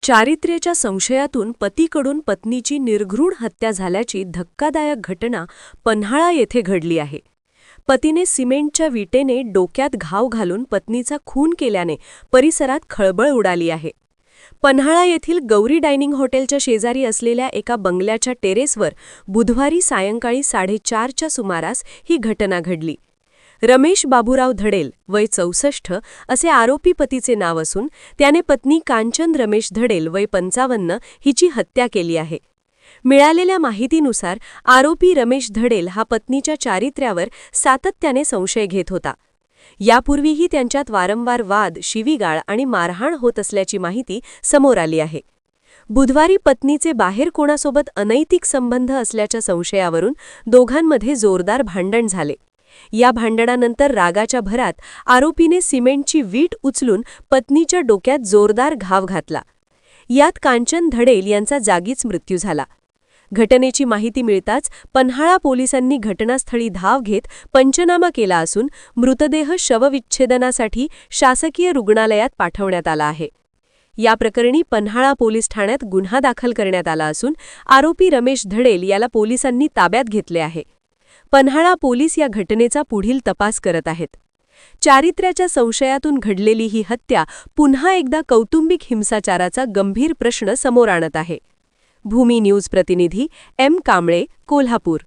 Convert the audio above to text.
चारित्र्याच्या संशयातून पतीकडून पत्नीची निर्घृण हत्या झाल्याची धक्कादायक घटना पन्हाळा येथे घडली आहे. पतीने सिमेंटच्या विटेने डोक्यात घाव घालून पत्नीचा खून केल्याने परिसरात खळबळ उडाली आहे. पन्हाळा येथील गौरी डायनिंग हॉटेलच्या शेजारी असलेल्या एका बंगल्याच्या टेरेसवर बुधवारी सायंकाळी 4:30च्या सुमारास ही घटना घडली. रमेश बाबूराव धडेल वय 64 असे आरोपी पतीचे नाव असून त्याने पत्नी कांचन रमेश धडेल वय 55 हिची हत्या केली आहे. मिळालेल्या माहितीनुसार आरोपी रमेश धडेल हा पत्नीच्या चारित्र्यावर सातत्याने संशय घेत होता. यापूर्वीही त्यांच्यात वारंवार वाद, शिवीगाळ आणि मारहाण होत असल्याची माहिती समोर आली आहे. बुधवारी पत्नीचे बाहेर कोणासोबत अनैतिक संबंध असल्याच्या संशयावरून दोघांमध्ये जोरदार भांडण झाले. या भांडणानंतर रागाच्या भरात आरोपीने सिमेंटची वीट उचलून पत्नीच्या डोक्यात जोरदार घाव घातला. यात कांचन धडेल यांचा जागीच मृत्यू झाला. घटनेची माहिती मिळताच पन्हाळा पोलिसांनी घटनास्थळी धाव घेत पंचनामा केला असून मृतदेह शवविच्छेदनासाठी शासकीय रुग्णालयात पाठवण्यात आला आहे. या प्रकरणी पन्हाळा पोलीस ठाण्यात गुन्हा दाखल करण्यात आला असून आरोपी रमेश धडेल याला पोलिसांनी ताब्यात घेतले आहे. पन्हाळा पोलीस या घटनेचा पुढील तपास करत आहेत. चारित्र्याच्या संशयातून घडलेली ही हत्या पुन्हा एकदा कौटुंबिक हिंसाचाराचा गंभीर प्रश्न समोर आणत आहे. भूमी न्यूज प्रतिनिधी एम. कांबळे, कोल्हापूर.